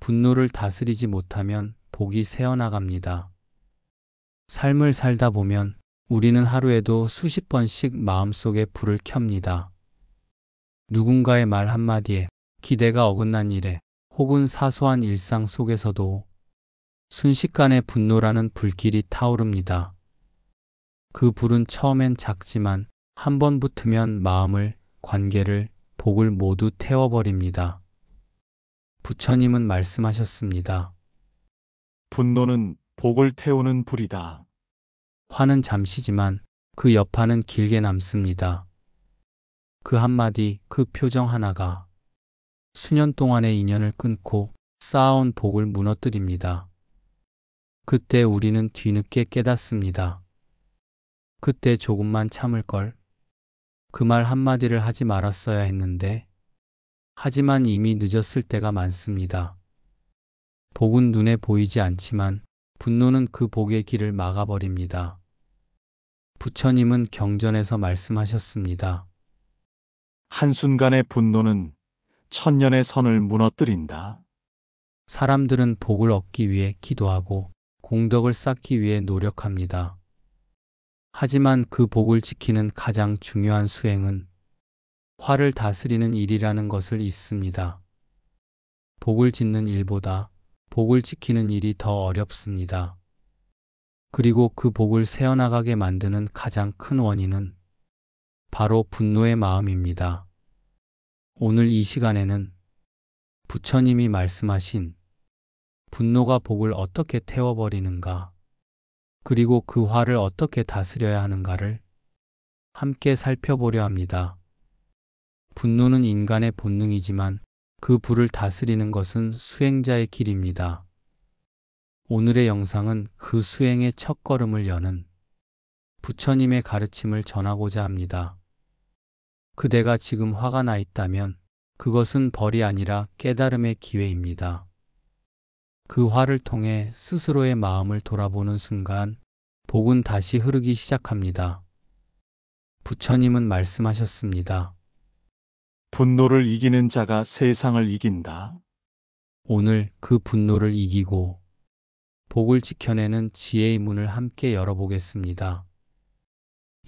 분노를 다스리지 못하면 복이 새어나갑니다. 삶을 살다 보면 우리는 하루에도 수십 번씩 마음속에 불을 켭니다. 누군가의 말 한마디에, 기대가 어긋난 일에, 혹은 사소한 일상 속에서도 순식간에 분노라는 불길이 타오릅니다. 그 불은 처음엔 작지만 한 번 붙으면 마음을, 관계를, 복을 모두 태워버립니다. 부처님은 말씀하셨습니다. 분노는 복을 태우는 불이다. 화는 잠시지만 그 여파는 길게 남습니다. 그 한마디, 그 표정 하나가 수년 동안의 인연을 끊고 쌓아온 복을 무너뜨립니다. 그때 우리는 뒤늦게 깨닫습니다. 그때 조금만 참을 걸. 그 말 한마디를 하지 말았어야 했는데, 하지만 이미 늦었을 때가 많습니다. 복은 눈에 보이지 않지만 분노는 그 복의 길을 막아버립니다. 부처님은 경전에서 말씀하셨습니다. 한순간의 분노는 천년의 선을 무너뜨린다. 사람들은 복을 얻기 위해 기도하고 공덕을 쌓기 위해 노력합니다. 하지만 그 복을 지키는 가장 중요한 수행은 화를 다스리는 일이라는 것을 잊습니다. 복을 짓는 일보다 복을 지키는 일이 더 어렵습니다. 그리고 그 복을 새어나가게 만드는 가장 큰 원인은 바로 분노의 마음입니다. 오늘 이 시간에는 부처님이 말씀하신 분노가 복을 어떻게 태워버리는가, 그리고 그 화를 어떻게 다스려야 하는가를 함께 살펴보려 합니다. 분노는 인간의 본능이지만 그 불을 다스리는 것은 수행자의 길입니다. 오늘의 영상은 그 수행의 첫걸음을 여는 부처님의 가르침을 전하고자 합니다. 그대가 지금 화가 나 있다면 그것은 벌이 아니라 깨달음의 기회입니다. 그 화를 통해 스스로의 마음을 돌아보는 순간 복은 다시 흐르기 시작합니다. 부처님은 말씀하셨습니다. 분노를 이기는 자가 세상을 이긴다. 오늘 그 분노를 이기고 복을 지켜내는 지혜의 문을 함께 열어보겠습니다.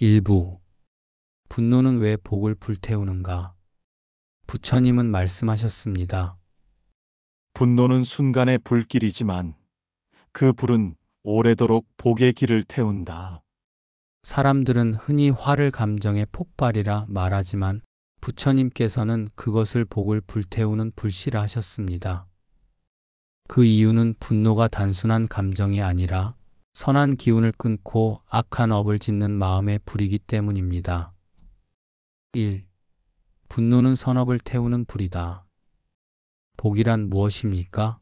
1부. 분노는 왜 복을 불태우는가? 부처님은 말씀하셨습니다. 분노는 순간의 불길이지만 그 불은 오래도록 복의 길을 태운다. 사람들은 흔히 화를 감정의 폭발이라 말하지만 부처님께서는 그것을 복을 불태우는 불씨라 하셨습니다. 그 이유는 분노가 단순한 감정이 아니라 선한 기운을 끊고 악한 업을 짓는 마음의 불이기 때문입니다. 1. 분노는 선업을 태우는 불이다. 복이란 무엇입니까?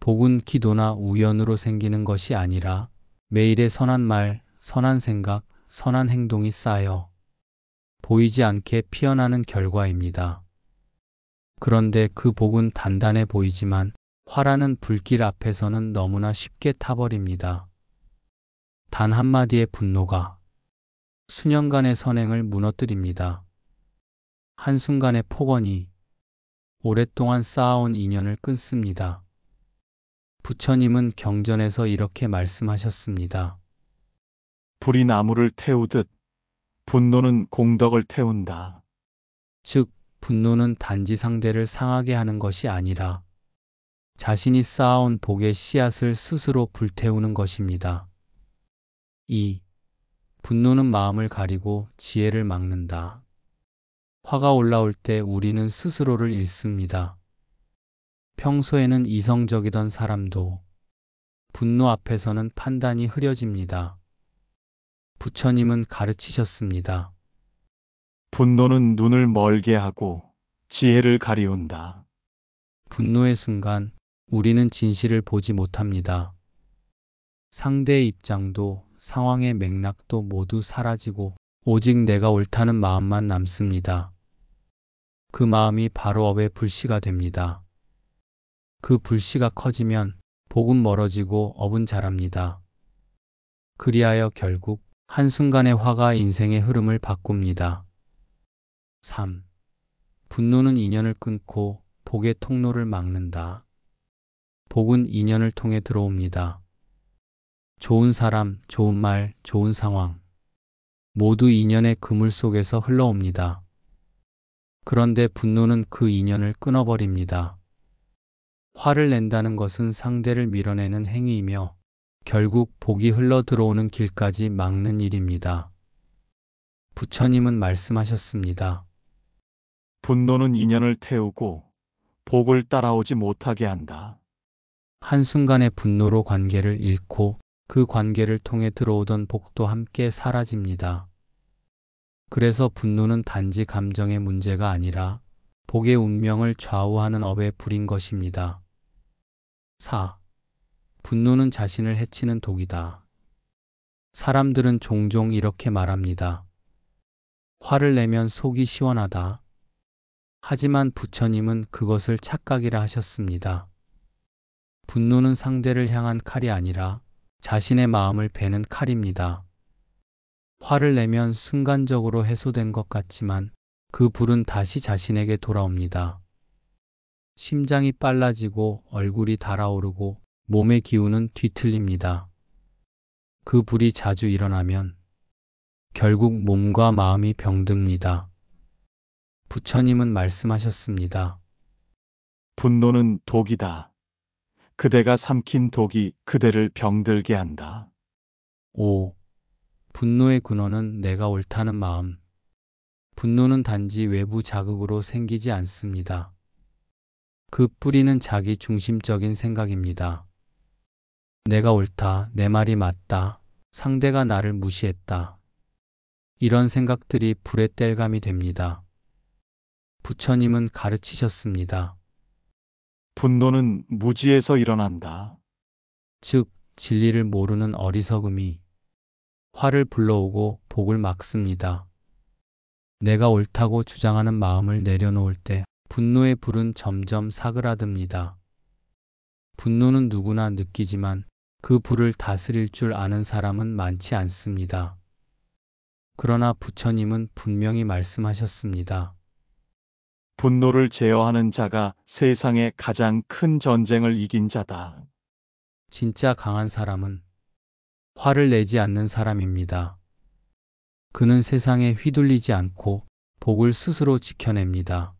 복은 기도나 우연으로 생기는 것이 아니라 매일의 선한 말, 선한 생각, 선한 행동이 쌓여 보이지 않게 피어나는 결과입니다. 그런데 그 복은 단단해 보이지만 화라는 불길 앞에서는 너무나 쉽게 타버립니다. 단 한마디의 분노가 수년간의 선행을 무너뜨립니다. 한순간의 폭언이 오랫동안 쌓아온 인연을 끊습니다. 부처님은 경전에서 이렇게 말씀하셨습니다. 불이 나무를 태우듯 분노는 공덕을 태운다. 즉, 분노는 단지 상대를 상하게 하는 것이 아니라 자신이 쌓아온 복의 씨앗을 스스로 불태우는 것입니다. 2. 분노는 마음을 가리고 지혜를 막는다. 화가 올라올 때 우리는 스스로를 잃습니다. 평소에는 이성적이던 사람도 분노 앞에서는 판단이 흐려집니다. 부처님은 가르치셨습니다. 분노는 눈을 멀게 하고 지혜를 가리운다. 분노의 순간 우리는 진실을 보지 못합니다. 상대의 입장도 상황의 맥락도 모두 사라지고 오직 내가 옳다는 마음만 남습니다. 그 마음이 바로 업의 불씨가 됩니다. 그 불씨가 커지면 복은 멀어지고 업은 자랍니다. 그리하여 결국 한순간의 화가 인생의 흐름을 바꿉니다. 3. 분노는 인연을 끊고 복의 통로를 막는다. 복은 인연을 통해 들어옵니다. 좋은 사람, 좋은 말, 좋은 상황. 모두 인연의 그물 속에서 흘러옵니다. 그런데 분노는 그 인연을 끊어버립니다. 화를 낸다는 것은 상대를 밀어내는 행위이며 결국 복이 흘러 들어오는 길까지 막는 일입니다. 부처님은 말씀하셨습니다. 분노는 인연을 태우고 복을 따라오지 못하게 한다. 한순간의 분노로 관계를 잃고 그 관계를 통해 들어오던 복도 함께 사라집니다. 그래서 분노는 단지 감정의 문제가 아니라 복의 운명을 좌우하는 업의 불인 것입니다. 4. 분노는 자신을 해치는 독이다. 사람들은 종종 이렇게 말합니다. 화를 내면 속이 시원하다. 하지만 부처님은 그것을 착각이라 하셨습니다. 분노는 상대를 향한 칼이 아니라 자신의 마음을 베는 칼입니다. 화를 내면 순간적으로 해소된 것 같지만 그 불은 다시 자신에게 돌아옵니다. 심장이 빨라지고 얼굴이 달아오르고 몸의 기운은 뒤틀립니다. 그 불이 자주 일어나면 결국 몸과 마음이 병듭니다. 부처님은 말씀하셨습니다. 분노는 독이다. 그대가 삼킨 독이 그대를 병들게 한다. 5. 분노의 근원은 내가 옳다는 마음. 분노는 단지 외부 자극으로 생기지 않습니다. 그 뿌리는 자기 중심적인 생각입니다. 내가 옳다, 내 말이 맞다, 상대가 나를 무시했다. 이런 생각들이 불의 땔감이 됩니다. 부처님은 가르치셨습니다. 분노는 무지에서 일어난다. 즉, 진리를 모르는 어리석음이 화를 불러오고 복을 막습니다. 내가 옳다고 주장하는 마음을 내려놓을 때 분노의 불은 점점 사그라듭니다. 분노는 누구나 느끼지만 그 불을 다스릴 줄 아는 사람은 많지 않습니다. 그러나 부처님은 분명히 말씀하셨습니다. 분노를 제어하는 자가 세상의 가장 큰 전쟁을 이긴 자다. 진짜 강한 사람은 화를 내지 않는 사람입니다. 그는 세상에 휘둘리지 않고 복을 스스로 지켜냅니다.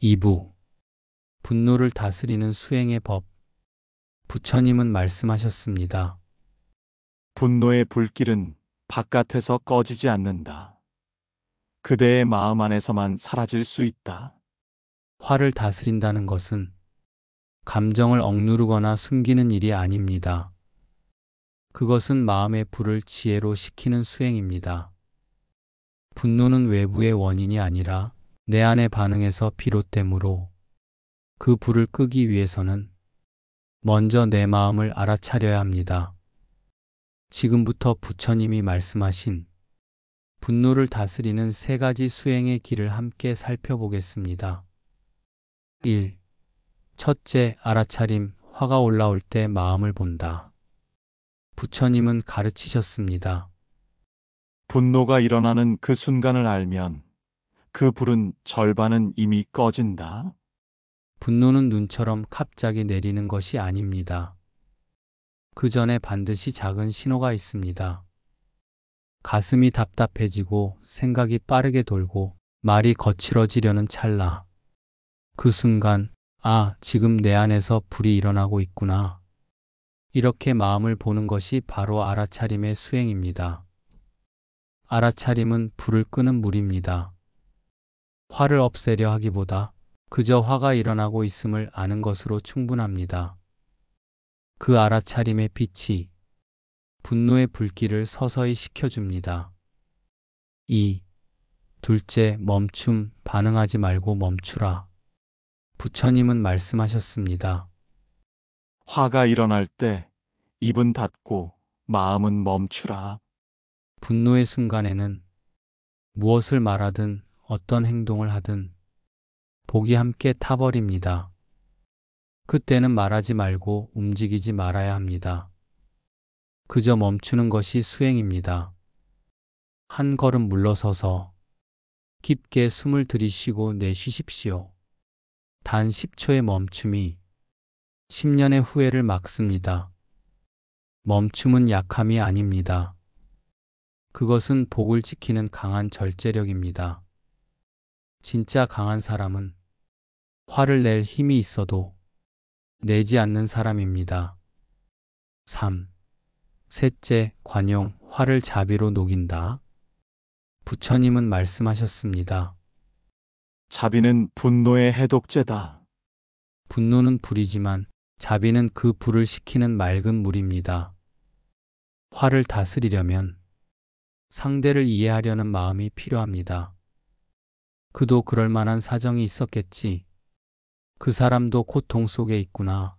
2부. 분노를 다스리는 수행의 법. 부처님은 말씀하셨습니다. 분노의 불길은 바깥에서 꺼지지 않는다. 그대의 마음 안에서만 사라질 수 있다. 화를 다스린다는 것은 감정을 억누르거나 숨기는 일이 아닙니다. 그것은 마음의 불을 지혜로 식히는 수행입니다. 분노는 외부의 원인이 아니라 내 안의 반응에서 비롯되므로 그 불을 끄기 위해서는 먼저 내 마음을 알아차려야 합니다. 지금부터 부처님이 말씀하신 분노를 다스리는 3가지 수행의 길을 함께 살펴보겠습니다. 1. 첫째, 알아차림, 화가 올라올 때 마음을 본다. 부처님은 가르치셨습니다. 분노가 일어나는 그 순간을 알면 그 불은 절반은 이미 꺼진다. 분노는 눈처럼 갑자기 내리는 것이 아닙니다. 그 전에 반드시 작은 신호가 있습니다. 가슴이 답답해지고 생각이 빠르게 돌고 말이 거칠어지려는 찰나. 그 순간, 아, 지금 내 안에서 불이 일어나고 있구나. 이렇게 마음을 보는 것이 바로 알아차림의 수행입니다. 알아차림은 불을 끄는 물입니다. 화를 없애려 하기보다 그저 화가 일어나고 있음을 아는 것으로 충분합니다. 그 알아차림의 빛이 분노의 불길을 서서히 식혀줍니다. 2. 둘째, 멈춤, 반응하지 말고 멈추라. 부처님은 말씀하셨습니다. 화가 일어날 때 입은 닫고 마음은 멈추라. 분노의 순간에는 무엇을 말하든 어떤 행동을 하든 복이 함께 타버립니다. 그때는 말하지 말고 움직이지 말아야 합니다. 그저 멈추는 것이 수행입니다. 한 걸음 물러서서 깊게 숨을 들이쉬고 내쉬십시오. 단 10초의 멈춤이 10년의 후회를 막습니다. 멈춤은 약함이 아닙니다. 그것은 복을 지키는 강한 절제력입니다. 진짜 강한 사람은 화를 낼 힘이 있어도 내지 않는 사람입니다. 3. 셋째, 관용, 화를 자비로 녹인다. 부처님은 말씀하셨습니다. 자비는 분노의 해독제다. 분노는 불이지만 자비는 그 불을 식히는 맑은 물입니다. 화를 다스리려면 상대를 이해하려는 마음이 필요합니다. 그도 그럴 만한 사정이 있었겠지. 그 사람도 고통 속에 있구나.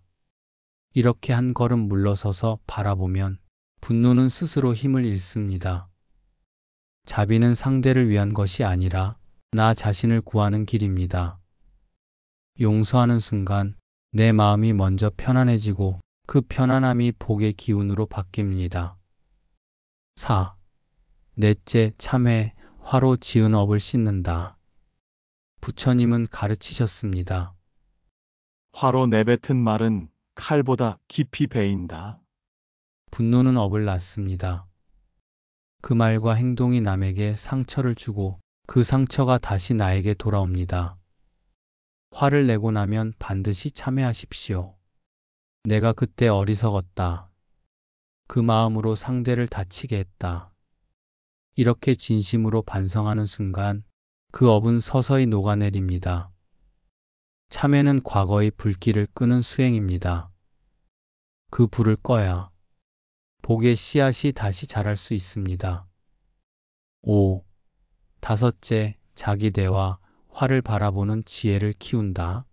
이렇게 한 걸음 물러서서 바라보면 분노는 스스로 힘을 잃습니다. 자비는 상대를 위한 것이 아니라 나 자신을 구하는 길입니다. 용서하는 순간 내 마음이 먼저 편안해지고 그 편안함이 복의 기운으로 바뀝니다. 4. 넷째, 참회, 화로 지은 업을 씻는다. 부처님은 가르치셨습니다. 화로 내뱉은 말은 칼보다 깊이 베인다. 분노는 업을 낳습니다. 그 말과 행동이 남에게 상처를 주고 그 상처가 다시 나에게 돌아옵니다. 화를 내고 나면 반드시 참회하십시오. 내가 그때 어리석었다. 그 마음으로 상대를 다치게 했다. 이렇게 진심으로 반성하는 순간 그 업은 서서히 녹아내립니다. 참회는 과거의 불길을 끄는 수행입니다. 그 불을 꺼야 복의 씨앗이 다시 자랄 수 있습니다. 5. 다섯째, 자기 대화, 화를 바라보는 지혜를 키운다.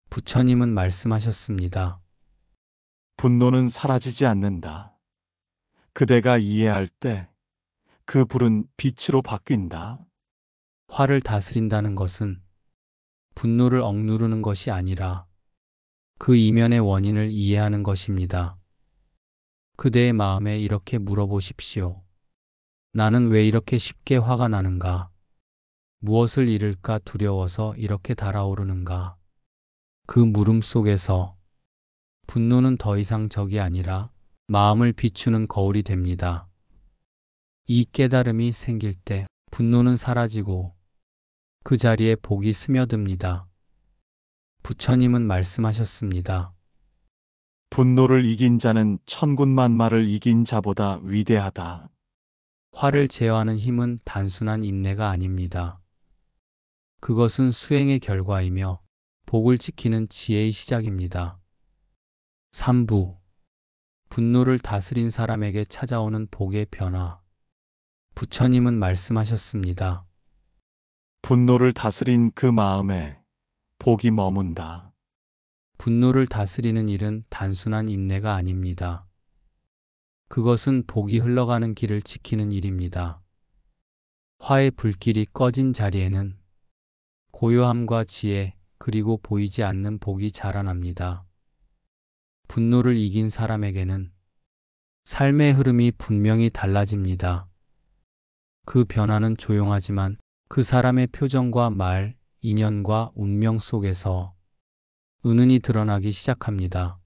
부처님은 말씀하셨습니다. 분노는 사라지지 않는다. 그대가 이해할 때 그 불은 빛으로 바뀐다. 화를 다스린다는 것은 분노를 억누르는 것이 아니라 그 이면의 원인을 이해하는 것입니다. 그대의 마음에 이렇게 물어보십시오. 나는 왜 이렇게 쉽게 화가 나는가? 무엇을 잃을까 두려워서 이렇게 달아오르는가? 그 물음 속에서 분노는 더 이상 적이 아니라 마음을 비추는 거울이 됩니다. 이 깨달음이 생길 때 분노는 사라지고 그 자리에 복이 스며듭니다. 부처님은 말씀하셨습니다. 분노를 이긴 자는 천군만마를 이긴 자보다 위대하다. 화를 제어하는 힘은 단순한 인내가 아닙니다. 그것은 수행의 결과이며 복을 지키는 지혜의 시작입니다. 3부. 분노를 다스린 사람에게 찾아오는 복의 변화. 부처님은 말씀하셨습니다. 분노를 다스린 그 마음에 복이 머문다. 분노를 다스리는 일은 단순한 인내가 아닙니다. 그것은 복이 흘러가는 길을 지키는 일입니다. 화의 불길이 꺼진 자리에는 고요함과 지혜, 그리고 보이지 않는 복이 자라납니다. 분노를 이긴 사람에게는 삶의 흐름이 분명히 달라집니다. 그 변화는 조용하지만 그 사람의 표정과 말, 인연과 운명 속에서 은은히 드러나기 시작합니다.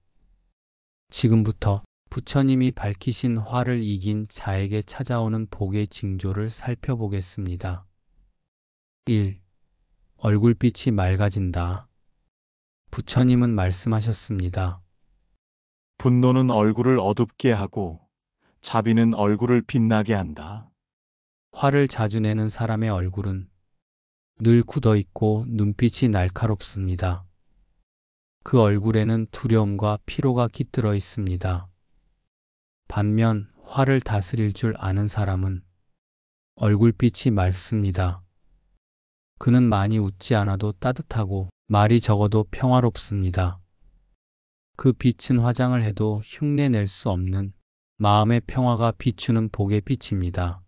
지금부터 부처님이 밝히신 화를 이긴 자에게 찾아오는 복의 징조를 살펴보겠습니다. 1. 얼굴빛이 맑아진다. 부처님은 말씀하셨습니다. 분노는 얼굴을 어둡게 하고 자비는 얼굴을 빛나게 한다. 화를 자주 내는 사람의 얼굴은 늘 굳어 있고 눈빛이 날카롭습니다. 그 얼굴에는 두려움과 피로가 깃들어 있습니다. 반면 화를 다스릴 줄 아는 사람은 얼굴빛이 맑습니다. 그는 많이 웃지 않아도 따뜻하고 말이 적어도 평화롭습니다. 그 빛은 화장을 해도 흉내 낼 수 없는 마음의 평화가 비추는 복의 빛입니다.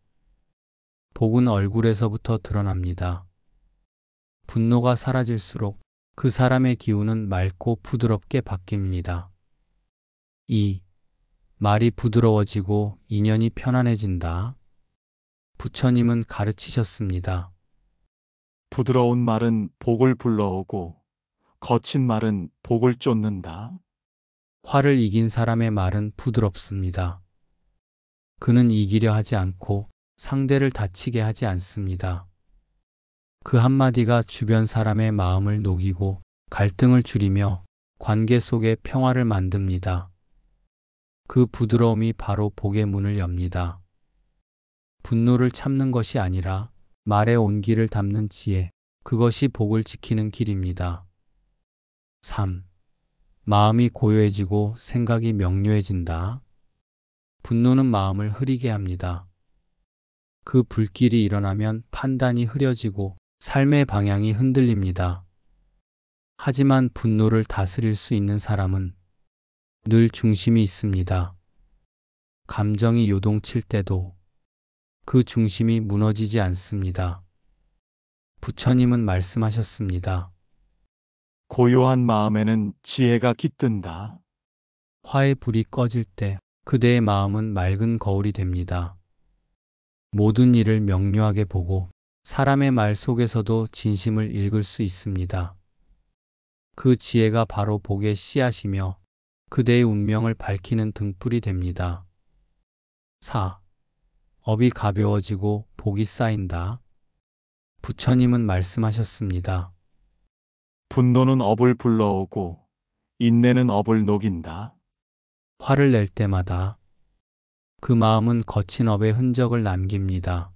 복은 얼굴에서부터 드러납니다. 분노가 사라질수록 그 사람의 기운은 맑고 부드럽게 바뀝니다. 2. 말이 부드러워지고 인연이 편안해진다. 부처님은 가르치셨습니다. 부드러운 말은 복을 불러오고 거친 말은 복을 쫓는다. 화를 이긴 사람의 말은 부드럽습니다. 그는 이기려 하지 않고 상대를 다치게 하지 않습니다. 그 한마디가 주변 사람의 마음을 녹이고 갈등을 줄이며 관계 속에 평화를 만듭니다. 그 부드러움이 바로 복의 문을 엽니다. 분노를 참는 것이 아니라 말의 온기를 담는 지혜, 그것이 복을 지키는 길입니다. 3. 마음이 고요해지고 생각이 명료해진다. 분노는 마음을 흐리게 합니다. 그 불길이 일어나면 판단이 흐려지고 삶의 방향이 흔들립니다. 하지만 분노를 다스릴 수 있는 사람은 늘 중심이 있습니다. 감정이 요동칠 때도 그 중심이 무너지지 않습니다. 부처님은 말씀하셨습니다. 고요한 마음에는 지혜가 깃든다. 화의 불이 꺼질 때 그대의 마음은 맑은 거울이 됩니다. 모든 일을 명료하게 보고 사람의 말 속에서도 진심을 읽을 수 있습니다. 그 지혜가 바로 복의 씨앗이며 그대의 운명을 밝히는 등불이 됩니다. 4. 업이 가벼워지고 복이 쌓인다. 부처님은 말씀하셨습니다. 분노는 업을 불러오고 인내는 업을 녹인다. 화를 낼 때마다 그 마음은 거친 업의 흔적을 남깁니다.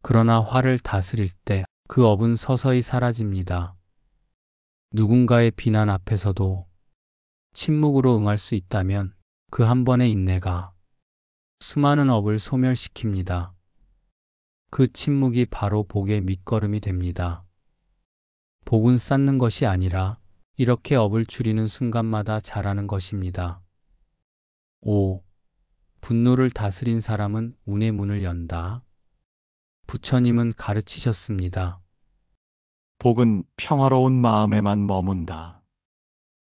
그러나 화를 다스릴 때 그 업은 서서히 사라집니다. 누군가의 비난 앞에서도 침묵으로 응할 수 있다면 그 한 번의 인내가 수많은 업을 소멸시킵니다. 그 침묵이 바로 복의 밑거름이 됩니다. 복은 쌓는 것이 아니라 이렇게 업을 줄이는 순간마다 자라는 것입니다. 5. 분노를 다스린 사람은 운의 문을 연다. 부처님은 가르치셨습니다. 복은 평화로운 마음에만 머문다.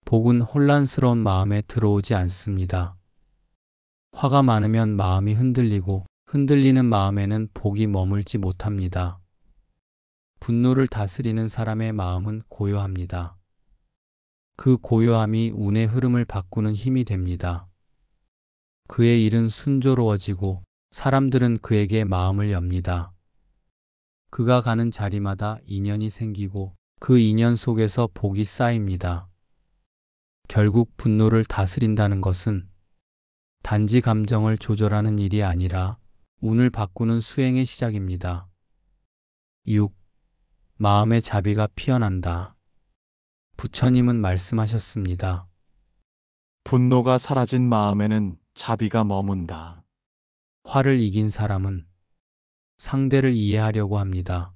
복은 혼란스러운 마음에 들어오지 않습니다. 화가 많으면 마음이 흔들리고 흔들리는 마음에는 복이 머물지 못합니다. 분노를 다스리는 사람의 마음은 고요합니다. 그 고요함이 운의 흐름을 바꾸는 힘이 됩니다. 그의 일은 순조로워지고 사람들은 그에게 마음을 엽니다. 그가 가는 자리마다 인연이 생기고 그 인연 속에서 복이 쌓입니다. 결국 분노를 다스린다는 것은 단지 감정을 조절하는 일이 아니라 운을 바꾸는 수행의 시작입니다. 6. 마음의 자비가 피어난다. 부처님은 말씀하셨습니다. 분노가 사라진 마음에는 자비가 머문다. 화를 이긴 사람은 상대를 이해하려고 합니다.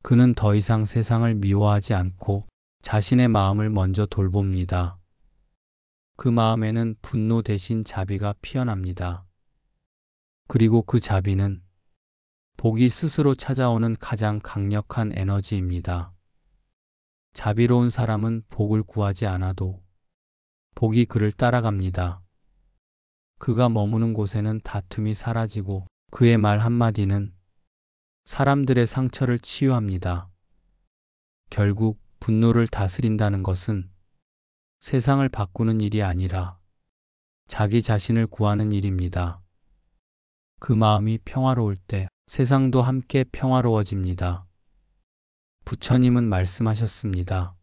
그는 더 이상 세상을 미워하지 않고 자신의 마음을 먼저 돌봅니다. 그 마음에는 분노 대신 자비가 피어납니다. 그리고 그 자비는 복이 스스로 찾아오는 가장 강력한 에너지입니다. 자비로운 사람은 복을 구하지 않아도 복이 그를 따라갑니다. 그가 머무는 곳에는 다툼이 사라지고 그의 말 한마디는 사람들의 상처를 치유합니다. 결국 분노를 다스린다는 것은 세상을 바꾸는 일이 아니라 자기 자신을 구하는 일입니다. 그 마음이 평화로울 때 세상도 함께 평화로워집니다. 부처님은 말씀하셨습니다.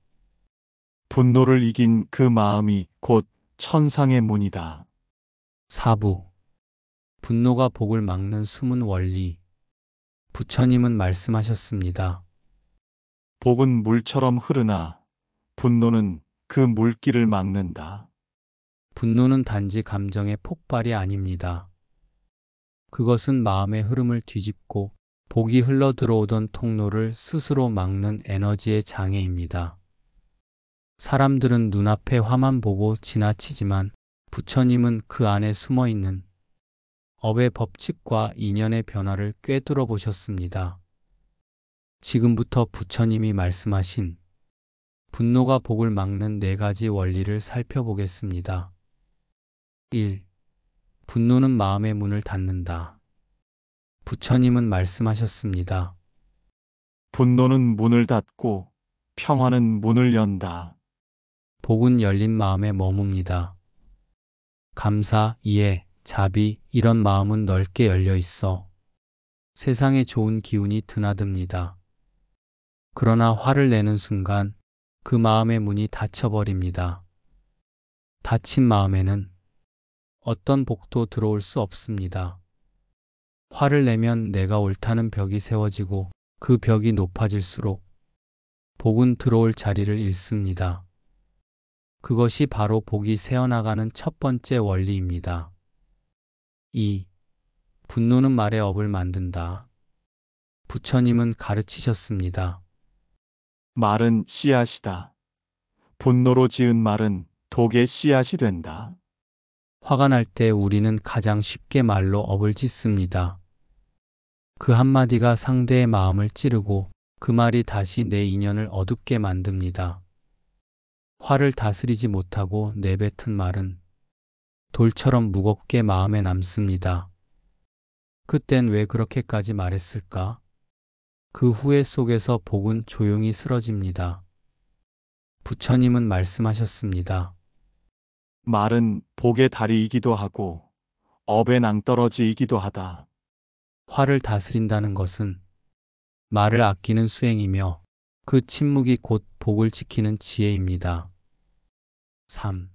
분노를 이긴 그 마음이 곧 천상의 문이다. 4부. 분노가 복을 막는 숨은 원리. 부처님은 말씀하셨습니다. 복은 물처럼 흐르나 분노는 그 물길을 막는다. 분노는 단지 감정의 폭발이 아닙니다. 그것은 마음의 흐름을 뒤집고 복이 흘러 들어오던 통로를 스스로 막는 에너지의 장애입니다. 사람들은 눈앞의 화만 보고 지나치지만 부처님은 그 안에 숨어 있는 업의 법칙과 인연의 변화를 꿰뚫어 보셨습니다. 지금부터 부처님이 말씀하신 분노가 복을 막는 4가지 원리를 살펴보겠습니다. 1. 분노는 마음의 문을 닫는다. 부처님은 복은 열린 마음에 머뭅니다. 감사, 이해, 자비, 이런 마음은 넓게 열려 있어 세상에 좋은 기운이 드나듭니다. 그러나 화를 내는 순간 그 마음의 문이 닫혀버립니다. 닫힌 마음에는 어떤 복도 들어올 수 없습니다. 화를 내면 내가 옳다는 벽이 세워지고 그 벽이 높아질수록 복은 들어올 자리를 잃습니다. 그것이 바로 복이 새어나가는 첫 번째 원리입니다. 2. 분노는 말의 업을 만든다. 부처님은 가르치셨습니다. 말은 씨앗이다. 분노로 지은 말은 독의 씨앗이 된다. 화가 날 때 우리는 가장 쉽게 말로 업을 짓습니다. 그 한마디가 상대의 마음을 찌르고 그 말이 다시 내 인연을 어둡게 만듭니다. 화를 다스리지 못하고 내뱉은 말은 돌처럼 무겁게 마음에 남습니다. 그땐 왜 그렇게까지 말했을까? 그 후회 속에서 복은 조용히 쓰러집니다. 부처님은 말씀하셨습니다. 말은 복의 다리이기도 하고 업의 낭떠러지이기도 하다. 화를 다스린다는 것은 말을 아끼는 수행이며 그 침묵이 곧 복을 지키는 지혜입니다. 3.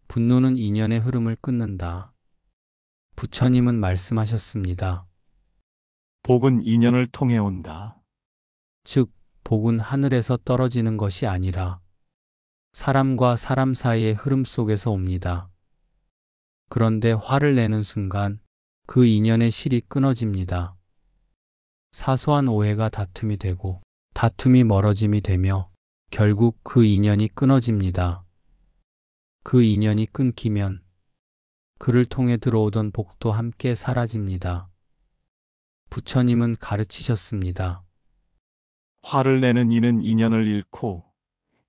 분노는 인연의 흐름을 끊는다. 부처님은 말씀하셨습니다. 복은 인연을 통해 온다. 즉, 복은 하늘에서 떨어지는 것이 아니라 사람과 사람 사이의 흐름 속에서 옵니다. 그런데 화를 내는 순간 그 인연의 실이 끊어집니다. 사소한 오해가 다툼이 되고 다툼이 멀어짐이 되며 결국 그 인연이 끊어집니다. 그 인연이 끊기면 그를 통해 들어오던 복도 함께 사라집니다. 부처님은 가르치셨습니다. 화를 내는 이는 인연을 잃고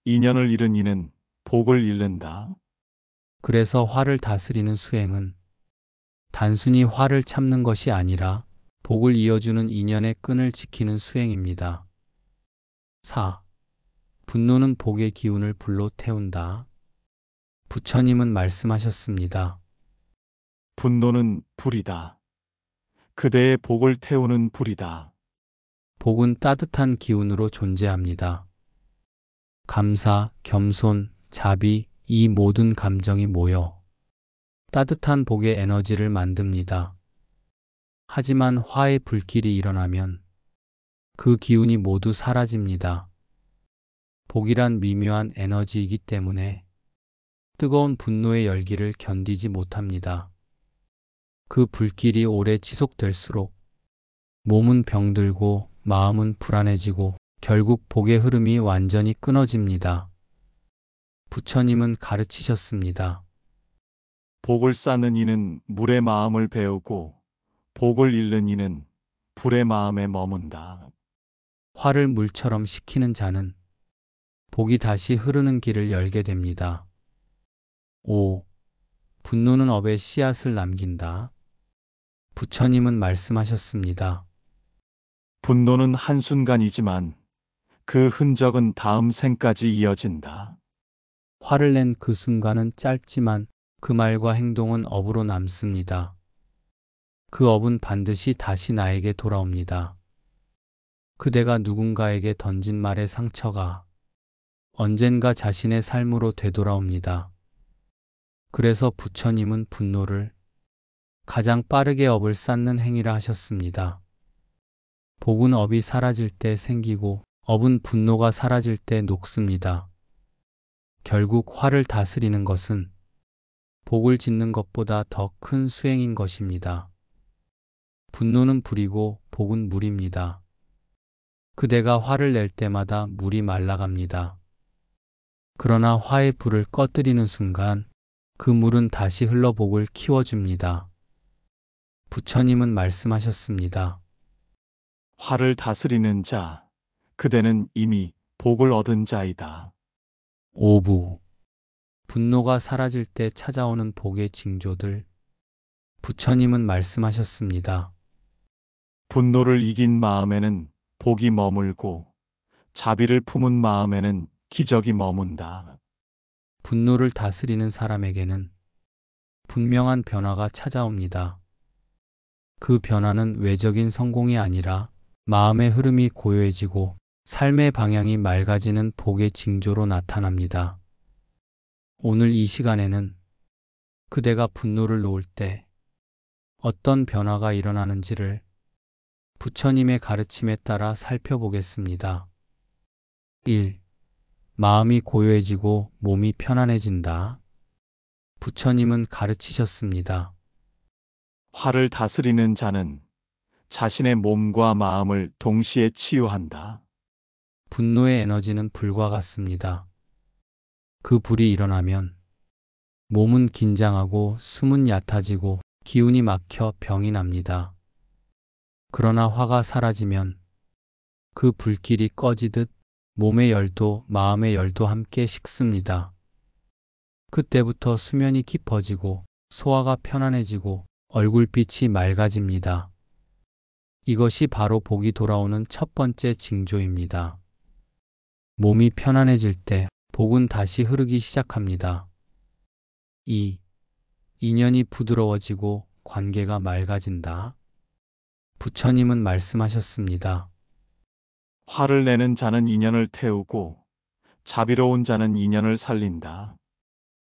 인연을 잃은 이는 복을 잃는다. 그래서 화를 다스리는 수행은 단순히 화를 참는 것이 아니라 복을 이어주는 인연의 끈을 지키는 수행입니다. 4. 분노는 복의 기운을 불로 태운다. 부처님은 말씀하셨습니다. 분노는 불이다. 그대의 복을 태우는 불이다. 복은 따뜻한 기운으로 존재합니다. 감사, 겸손, 자비, 이 모든 감정이 모여 따뜻한 복의 에너지를 만듭니다. 하지만 화의 불길이 일어나면 그 기운이 모두 사라집니다. 복이란 미묘한 에너지이기 때문에 뜨거운 분노의 열기를 견디지 못합니다. 그 불길이 오래 지속될수록 몸은 병들고 마음은 불안해지고 결국 복의 흐름이 완전히 끊어집니다. 부처님은 가르치셨습니다. 복을 쌓는 이는 물의 마음을 배우고 복을 잃는 이는 불의 마음에 머문다. 화를 물처럼 식히는 자는 복이 다시 흐르는 길을 열게 됩니다. 5. 분노는 업의 씨앗을 남긴다. 부처님은 말씀하셨습니다. 분노는 한순간이지만 그 흔적은 다음 생까지 이어진다. 화를 낸 그 순간은 짧지만 그 말과 행동은 업으로 남습니다. 그 업은 반드시 다시 나에게 돌아옵니다. 그대가 누군가에게 던진 말의 상처가 언젠가 자신의 삶으로 되돌아옵니다. 그래서 부처님은 분노를 가장 빠르게 업을 쌓는 행위라 하셨습니다. 복은 업이 사라질 때 생기고 업은 분노가 사라질 때 녹습니다. 결국 화를 다스리는 것은 복을 짓는 것보다 더 큰 수행인 것입니다. 분노는 불이고 복은 물입니다. 그대가 화를 낼 때마다 물이 말라갑니다. 그러나 화의 불을 꺼뜨리는 순간 그 물은 다시 흘러 복을 키워줍니다. 부처님은 말씀하셨습니다. 화를 다스리는 자, 그대는 이미 복을 얻은 자이다. 5부. 분노가 사라질 때 찾아오는 복의 징조들. 부처님은 말씀하셨습니다. 분노를 이긴 마음에는 복이 머물고 자비를 품은 마음에는 기적이 머문다. 분노를 다스리는 사람에게는 분명한 변화가 찾아옵니다. 그 변화는 외적인 성공이 아니라 마음의 흐름이 고요해지고 삶의 방향이 맑아지는 복의 징조로 나타납니다. 오늘 이 시간에는 그대가 분노를 놓을 때 어떤 변화가 일어나는지를 부처님의 가르침에 따라 살펴보겠습니다. 1. 마음이 고요해지고 몸이 편안해진다. 부처님은 가르치셨습니다. 화를 다스리는 자는 자신의 몸과 마음을 동시에 치유한다. 분노의 에너지는 불과 같습니다. 그 불이 일어나면 몸은 긴장하고 숨은 얕아지고 기운이 막혀 병이 납니다. 그러나 화가 사라지면 그 불길이 꺼지듯 몸의 열도 마음의 열도 함께 식습니다. 그때부터 수면이 깊어지고 소화가 편안해지고 얼굴빛이 맑아집니다. 이것이 바로 복이 돌아오는 첫 번째 징조입니다. 몸이 편안해질 때 복은 다시 흐르기 시작합니다. 2. 인연이 부드러워지고 관계가 맑아진다. 부처님은 말씀하셨습니다. 화를 내는 자는 인연을 태우고 자비로운 자는 인연을 살린다.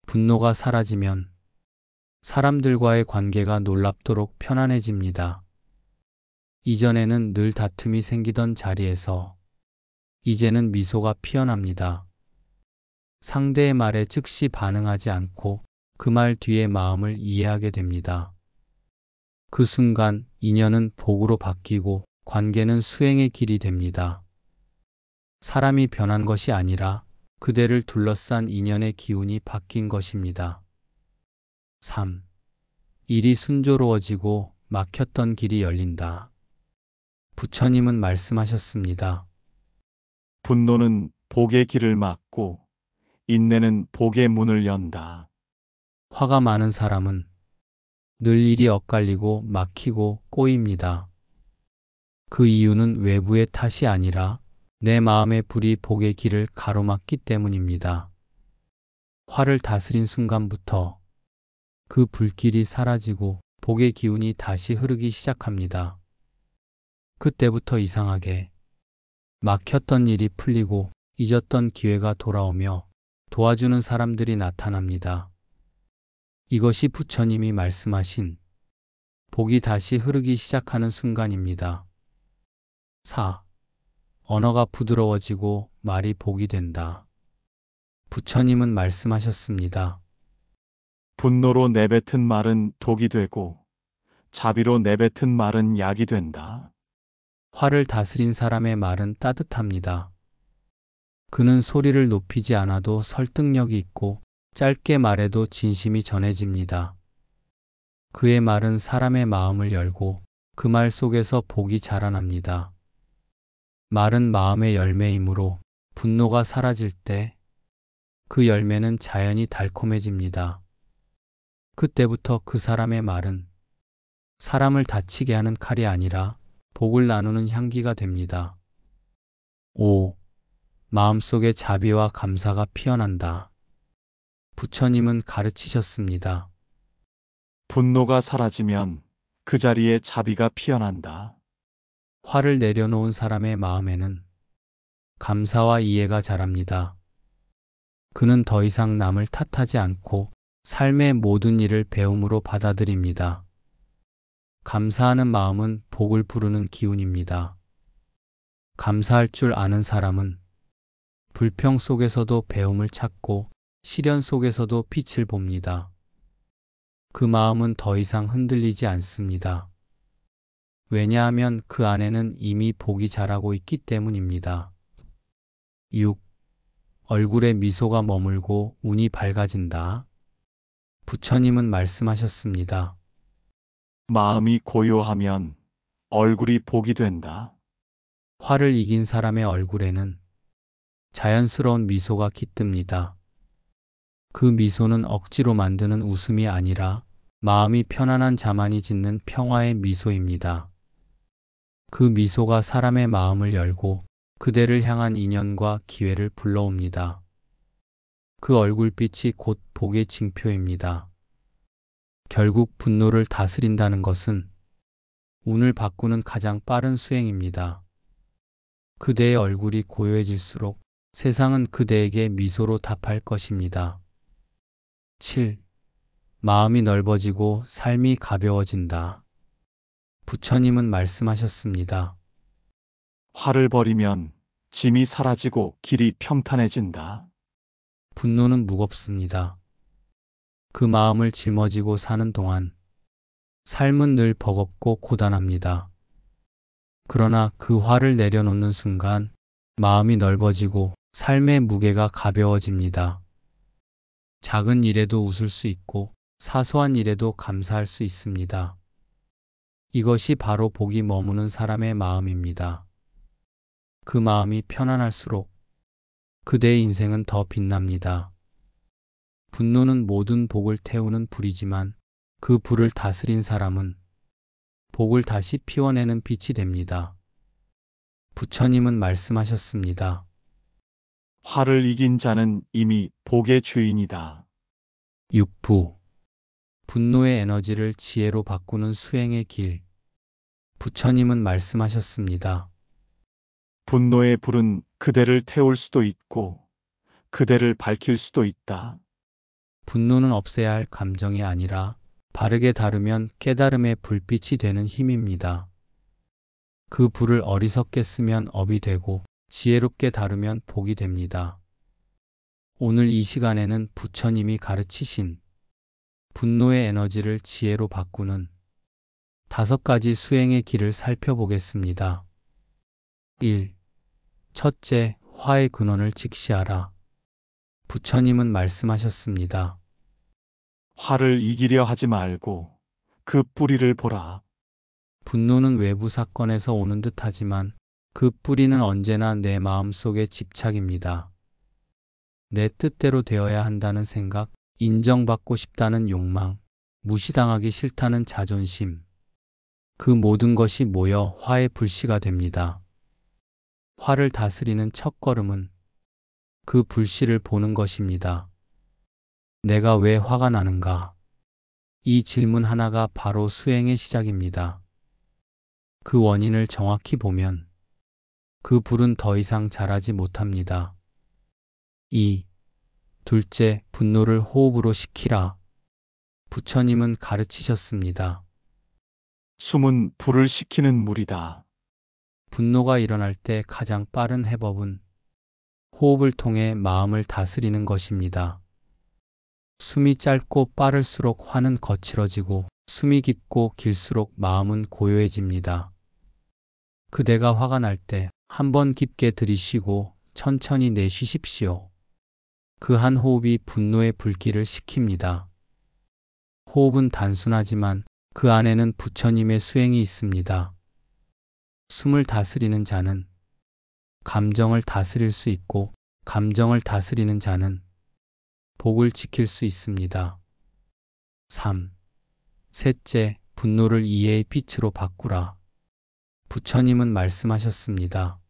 분노가 사라지면 사람들과의 관계가 놀랍도록 편안해집니다. 이전에는 늘 다툼이 생기던 자리에서 이제는 미소가 피어납니다. 상대의 말에 즉시 반응하지 않고 그 말 뒤의 마음을 이해하게 됩니다. 그 순간 인연은 복으로 바뀌고 관계는 수행의 길이 됩니다. 사람이 변한 것이 아니라 그대를 둘러싼 인연의 기운이 바뀐 것입니다. 3. 일이 순조로워지고 막혔던 길이 열린다. 부처님은 말씀하셨습니다. 분노는 복의 길을 막고 인내는 복의 문을 연다. 화가 많은 사람은 늘 일이 엇갈리고 막히고 꼬입니다. 그 이유는 외부의 탓이 아니라 내 마음의 불이 복의 길을 가로막기 때문입니다. 화를 다스린 순간부터 그 불길이 사라지고 복의 기운이 다시 흐르기 시작합니다. 그때부터 이상하게 막혔던 일이 풀리고 잊었던 기회가 돌아오며 도와주는 사람들이 나타납니다. 이것이 부처님이 말씀하신 복이 다시 흐르기 시작하는 순간입니다. 4. 언어가 부드러워지고 말이 복이 된다. 부처님은 말씀하셨습니다. 분노로 내뱉은 말은 독이 되고 자비로 내뱉은 말은 약이 된다. 화를 다스린 사람의 말은 따뜻합니다. 그는 소리를 높이지 않아도 설득력이 있고 짧게 말해도 진심이 전해집니다. 그의 말은 사람의 마음을 열고 그 말 속에서 복이 자라납니다. 말은 마음의 열매이므로 분노가 사라질 때 그 열매는 자연히 달콤해집니다. 그때부터 그 사람의 말은 사람을 다치게 하는 칼이 아니라 복을 나누는 향기가 됩니다. 5. 마음속에 자비와 감사가 피어난다. 부처님은 가르치셨습니다. 분노가 사라지면 그 자리에 자비가 피어난다. 화를 내려놓은 사람의 마음에는 감사와 이해가 자랍니다. 그는 더 이상 남을 탓하지 않고 삶의 모든 일을 배움으로 받아들입니다. 감사하는 마음은 복을 부르는 기운입니다. 감사할 줄 아는 사람은 불평 속에서도 배움을 찾고 시련 속에서도 빛을 봅니다. 그 마음은 더 이상 흔들리지 않습니다. 왜냐하면 그 안에는 이미 복이 자라고 있기 때문입니다. 6. 얼굴에 미소가 머물고 운이 밝아진다. 부처님은 말씀하셨습니다. 마음이 고요하면 얼굴이 복이 된다. 화를 이긴 사람의 얼굴에는 자연스러운 미소가 깃듭니다. 그 미소는 억지로 만드는 웃음이 아니라 마음이 편안한 자만이 짓는 평화의 미소입니다. 그 미소가 사람의 마음을 열고 그대를 향한 인연과 기회를 불러옵니다. 그 얼굴빛이 곧 복의 징표입니다. 결국 분노를 다스린다는 것은 운을 바꾸는 가장 빠른 수행입니다. 그대의 얼굴이 고요해질수록 세상은 그대에게 미소로 답할 것입니다. 7. 마음이 넓어지고 삶이 가벼워진다. 부처님은 말씀하셨습니다. 화를 버리면 짐이 사라지고 길이 평탄해진다. 분노는 무겁습니다. 그 마음을 짊어지고 사는 동안 삶은 늘 버겁고 고단합니다. 그러나 그 화를 내려놓는 순간 마음이 넓어지고 삶의 무게가 가벼워집니다. 작은 일에도 웃을 수 있고 사소한 일에도 감사할 수 있습니다. 이것이 바로 복이 머무는 사람의 마음입니다. 그 마음이 편안할수록 그대의 인생은 더 빛납니다. 분노는 모든 복을 태우는 불이지만 그 불을 다스린 사람은 복을 다시 피워내는 빛이 됩니다. 부처님은 말씀하셨습니다. 화를 이긴 자는 이미 복의 주인이다. 6부. 분노의 에너지를 지혜로 바꾸는 수행의 길. 부처님은 말씀하셨습니다. 분노의 불은 그대를 태울 수도 있고 그대를 밝힐 수도 있다. 분노는 없애야 할 감정이 아니라 바르게 다루면 깨달음의 불빛이 되는 힘입니다. 그 불을 어리석게 쓰면 업이 되고 지혜롭게 다루면 복이 됩니다. 오늘 이 시간에는 부처님이 가르치신 분노의 에너지를 지혜로 바꾸는 5가지 수행의 길을 살펴보겠습니다. 1. 첫째, 화의 근원을 직시하라. 부처님은 말씀하셨습니다. 화를 이기려 하지 말고 그 뿌리를 보라. 분노는 외부 사건에서 오는 듯하지만 그 뿌리는 언제나 내 마음속의 집착입니다. 내 뜻대로 되어야 한다는 생각, 인정받고 싶다는 욕망, 무시당하기 싫다는 자존심. 그 모든 것이 모여 화의 불씨가 됩니다. 화를 다스리는 첫걸음은 그 불씨를 보는 것입니다. 내가 왜 화가 나는가? 이 질문 하나가 바로 수행의 시작입니다. 그 원인을 정확히 보면 그 불은 더 이상 자라지 못합니다. 2. 둘째, 분노를 호흡으로 식히라. 부처님은 가르치셨습니다. 숨은 불을 식히는 물이다. 분노가 일어날 때 가장 빠른 해법은 호흡을 통해 마음을 다스리는 것입니다. 숨이 짧고 빠를수록 화는 거칠어지고 숨이 깊고 길수록 마음은 고요해집니다. 그대가 화가 날 때 한 번 깊게 들이쉬고 천천히 내쉬십시오. 그 한 호흡이 분노의 불길을 식힙니다. 호흡은 단순하지만 그 안에는 부처님의 수행이 있습니다. 숨을 다스리는 자는 감정을 다스릴 수 있고 감정을 다스리는 자는 복을 지킬 수 있습니다. 3. 셋째, 분노를 이해의 빛으로 바꾸라. 부처님은 말씀하셨습니다.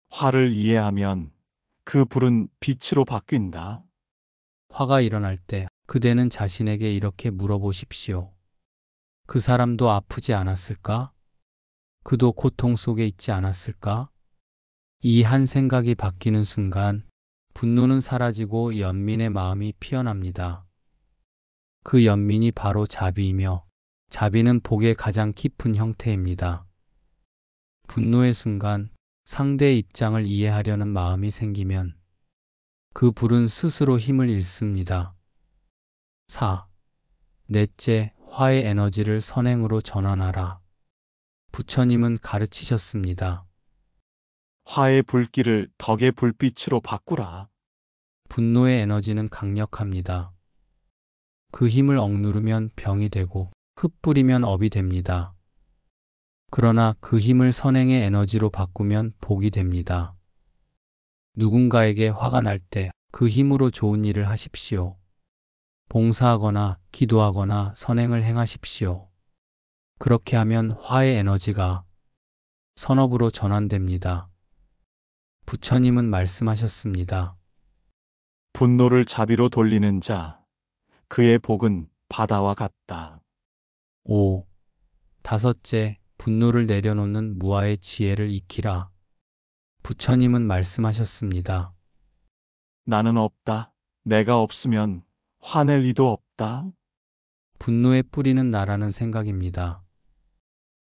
화를 이해하면 그 불은 빛으로 바뀐다. 화가 일어날 때 그대는 자신에게 이렇게 물어보십시오. 그 사람도 아프지 않았을까? 그도 고통 속에 있지 않았을까? 이 한 생각이 바뀌는 순간 분노는 사라지고 연민의 마음이 피어납니다. 그 연민이 바로 자비이며 자비는 복의 가장 깊은 형태입니다. 분노의 순간 상대의 입장을 이해하려는 마음이 생기면 그 불은 스스로 힘을 잃습니다. 4. 넷째, 화의 에너지를 선행으로 전환하라. 부처님은 가르치셨습니다. 화의 불길을 덕의 불빛으로 바꾸라. 분노의 에너지는 강력합니다. 그 힘을 억누르면 병이 되고 흩뿌리면 업이 됩니다. 그러나 그 힘을 선행의 에너지로 바꾸면 복이 됩니다. 누군가에게 화가 날 때 그 힘으로 좋은 일을 하십시오. 봉사하거나 기도하거나 선행을 행하십시오. 그렇게 하면 화의 에너지가 선업으로 전환됩니다. 부처님은 말씀하셨습니다. 분노를 자비로 돌리는 자, 그의 복은 바다와 같다. 5. 다섯째, 분노를 내려놓는 무아의 지혜를 익히라. 부처님은 말씀하셨습니다. 나는 없다. 내가 없으면 화낼 이도 없다. 분노의 뿌리는 나라는 생각입니다.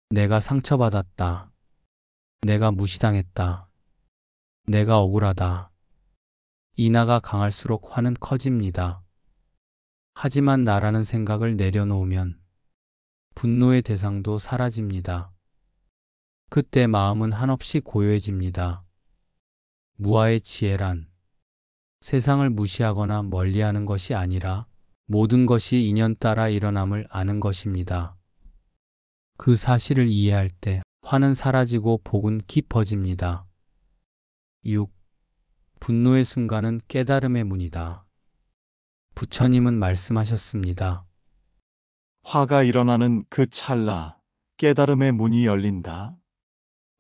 내가 상처받았다. 내가 무시당했다. 내가 억울하다. 인하가 강할수록 화는 커집니다. 하지만 나라는 생각을 내려놓으면 분노의 대상도 사라집니다. 그때 마음은 한없이 고요해집니다. 무아의 지혜란 세상을 무시하거나 멀리하는 것이 아니라 모든 것이 인연 따라 일어남을 아는 것입니다. 그 사실을 이해할 때 화는 사라지고 복은 깊어집니다. 6. 분노의 순간은 깨달음의 문이다. 부처님은 말씀하셨습니다. 화가 일어나는 그 찰나 깨달음의 문이 열린다.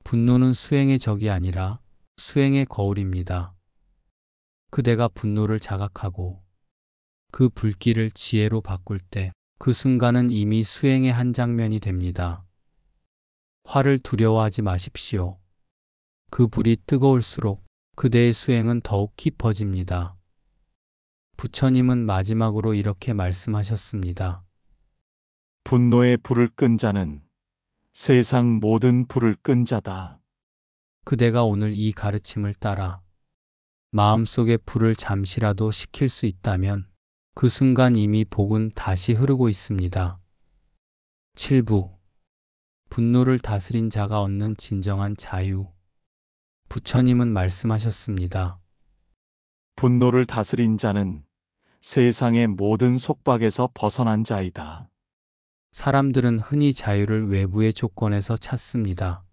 분노는 수행의 적이 아니라 수행의 거울입니다. 그대가 분노를 자각하고 그 불길을 지혜로 바꿀 때 그 순간은 이미 수행의 한 장면이 됩니다. 화를 두려워하지 마십시오. 그 불이 뜨거울수록 그대의 수행은 더욱 깊어집니다. 부처님은 마지막으로 이렇게 말씀하셨습니다. 분노의 불을 끈 자는 세상 모든 불을 끈 자다. 그대가 오늘 이 가르침을 따라 마음속의 불을 잠시라도 식힐 수 있다면 그 순간 이미 복은 다시 흐르고 있습니다. 7부. 분노를 다스린 자가 얻는 진정한 자유. 부처님은 말씀하셨습니다. 분노를 다스린 자는 세상의 모든 속박에서 벗어난 자이다. 사람들은 흔히 자유를 외부의 조건에서 찾습니다.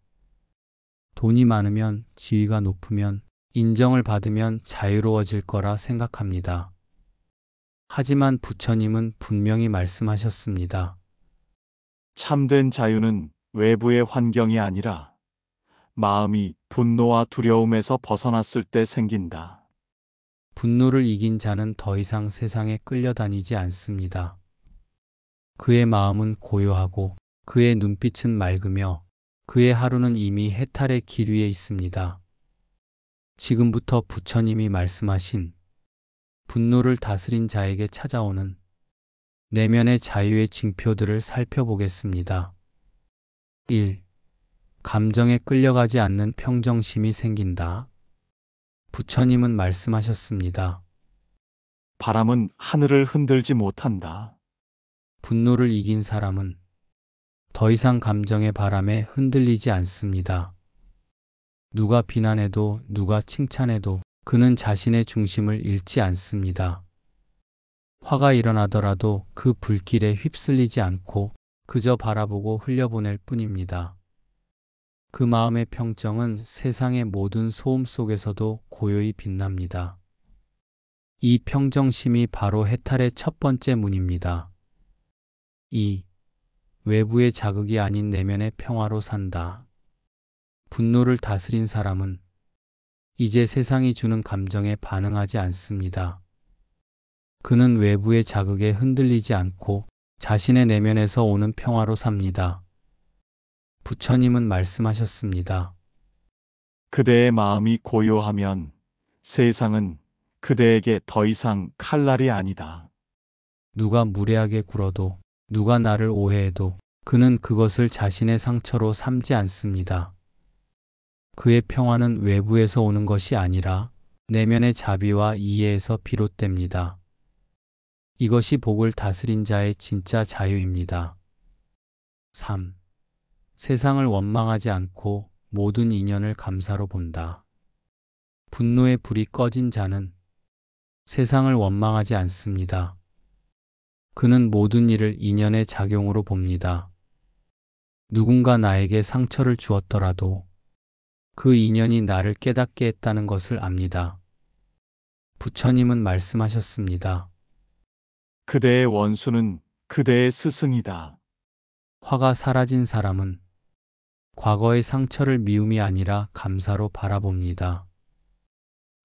돈이 많으면, 지위가 높으면, 인정을 받으면 자유로워질 거라 생각합니다. 하지만 부처님은 분명히 말씀하셨습니다. 참된 자유는 외부의 환경이 아니라 마음이 분노와 두려움에서 벗어났을 때 생긴다. 분노를 이긴 자는 더 이상 세상에 끌려다니지 않습니다. 그의 마음은 고요하고 그의 눈빛은 맑으며 그의 하루는 이미 해탈의 길 위에 있습니다. 지금부터 부처님이 말씀하신 분노를 다스린 자에게 찾아오는 내면의 자유의 징표들을 살펴보겠습니다. 1. 감정에 끌려가지 않는 평정심이 생긴다. 부처님은 말씀하셨습니다. 바람은 하늘을 흔들지 못한다. 분노를 이긴 사람은 더 이상 감정의 바람에 흔들리지 않습니다. 누가 비난해도 누가 칭찬해도 그는 자신의 중심을 잃지 않습니다. 화가 일어나더라도 그 불길에 휩쓸리지 않고 그저 바라보고 흘려보낼 뿐입니다. 그 마음의 평정은 세상의 모든 소음 속에서도 고요히 빛납니다. 이 평정심이 바로 해탈의 첫 번째 문입니다. 2. 외부의 자극이 아닌 내면의 평화로 산다. 분노를 다스린 사람은 이제 세상이 주는 감정에 반응하지 않습니다. 그는 외부의 자극에 흔들리지 않고 자신의 내면에서 오는 평화로 삽니다. 부처님은 말씀하셨습니다. 그대의 마음이 고요하면 세상은 그대에게 더 이상 칼날이 아니다. 누가 무례하게 굴어도 누가 나를 오해해도 그는 그것을 자신의 상처로 삼지 않습니다. 그의 평화는 외부에서 오는 것이 아니라 내면의 자비와 이해에서 비롯됩니다. 이것이 복을 다스린 자의 진짜 자유입니다. 3. 세상을 원망하지 않고 모든 인연을 감사로 본다. 분노의 불이 꺼진 자는 세상을 원망하지 않습니다. 그는 모든 일을 인연의 작용으로 봅니다. 누군가 나에게 상처를 주었더라도 그 인연이 나를 깨닫게 했다는 것을 압니다. 부처님은 말씀하셨습니다. 그대의 원수는 그대의 스승이다. 화가 사라진 사람은 과거의 상처를 미움이 아니라 감사로 바라봅니다.